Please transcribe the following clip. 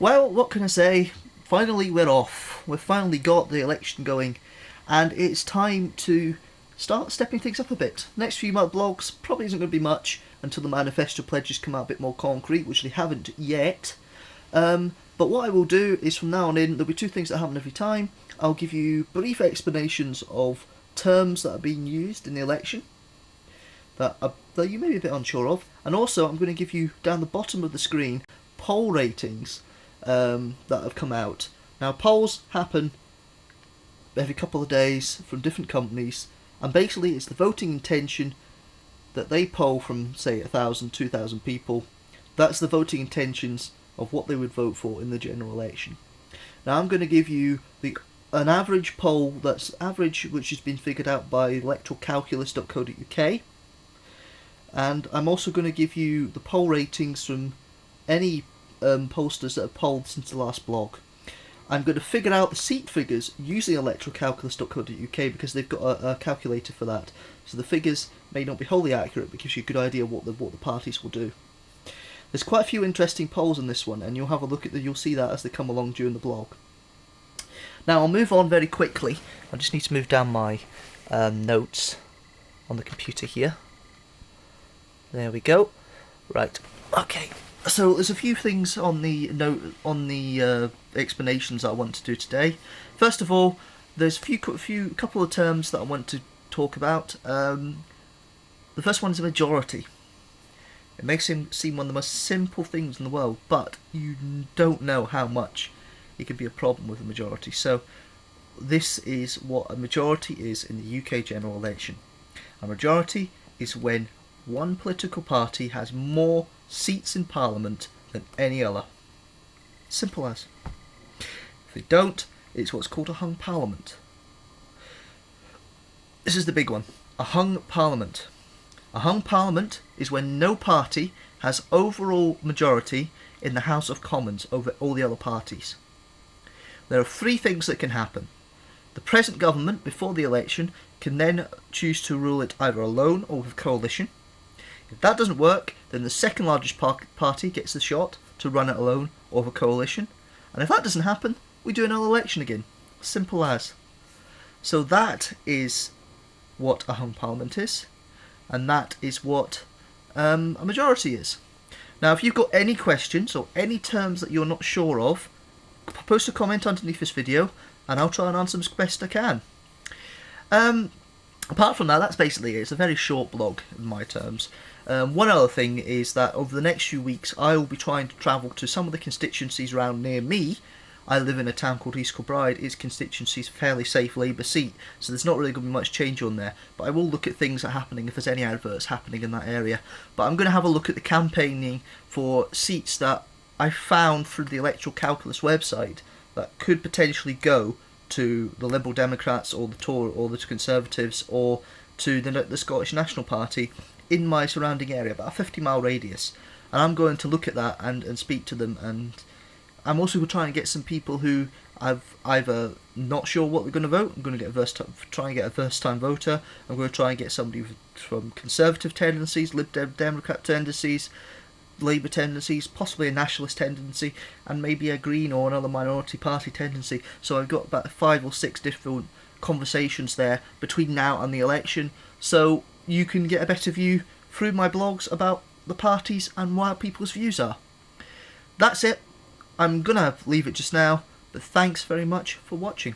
Well, what can I say? Finally we're off. We've finally got the election going, and it's time to start stepping things up a bit. Next few blogs probably isn't going to be much until the manifesto pledges come out a bit more concrete, which they haven't yet. But what I will do is from now on in, there'll be two things that happen every time. I'll give you brief explanations of terms that are being used in the election that you may be a bit unsure of, and also I'm going to give you down the bottom of the screen poll ratings that have come out. Now, polls happen every couple of days from different companies, and basically it's the voting intention that they poll from, say, 1,000, 2,000 people. That's the voting intentions of what they would vote for in the general election. Now, I'm going to give you an average poll that's average, which has been figured out by electoralcalculus.co.uk, and I'm also going to give you the poll ratings from any pollsters that have polled since the last blog. I'm going to figure out the seat figures using electoralcalculus.co.uk because they've got a calculator for that. So the figures may not be wholly accurate, but gives you a good idea what the parties will do. There's quite a few interesting polls in this one, and you'll have a look at you'll see that as they come along during the blog. Now I'll move on very quickly. I just need to move down my notes on the computer here. There we go. Right. Okay. So there's a few things on the explanations that I want to do today. First of all, there's a couple of terms that I want to talk about. The first one is a majority. It makes him seem one of the most simple things in the world, but you don't know how much it can be a problem with a majority. So this is what a majority is in the UK general election. A majority is when one political party has more seats in Parliament than any other. Simple as. If they don't, it's what's called a hung Parliament. This is the big one. A hung Parliament. A hung Parliament is when no party has overall majority in the House of Commons over all the other parties. There are three things that can happen. The present government, before the election, can then choose to rule it either alone or with a coalition. If that doesn't work, then the second largest party gets the shot to run it alone or with a coalition. And if that doesn't happen, we do another election again. Simple as. So that is what a hung Parliament is. And that is what a majority is. Now, if you've got any questions or any terms that you're not sure of, post a comment underneath this video and I'll try and answer them as best I can. Apart from that, that's basically it. It's a very short blog in my terms. One other thing is that over the next few weeks I will be trying to travel to some of the constituencies around near me. I live in a town called East Kilbride. Its constituency is a fairly safe Labour seat, so there's not really going to be much change on there. But I will look at things that are happening if there's any adverts happening in that area. But I'm going to have a look at the campaigning for seats that I found through the Electoral Calculus website that could potentially go to the Liberal Democrats or the Tory or the Conservatives or to the Scottish National Party in my surrounding area, about a 50-mile radius. And I'm going to look at that and speak to them, and I'm also trying to get some people who I've either not sure what they're going to vote. I'm going to try and get a first-time voter. I'm going to try and get somebody from Conservative tendencies, Democrat tendencies, Labour tendencies, possibly a nationalist tendency, and maybe a Green or another minority party tendency. So I've got about 5 or 6 different conversations there between now and the election, so you can get a better view through my blogs about the parties and what people's views are. That's it. I'm going to leave it just now, but thanks very much for watching.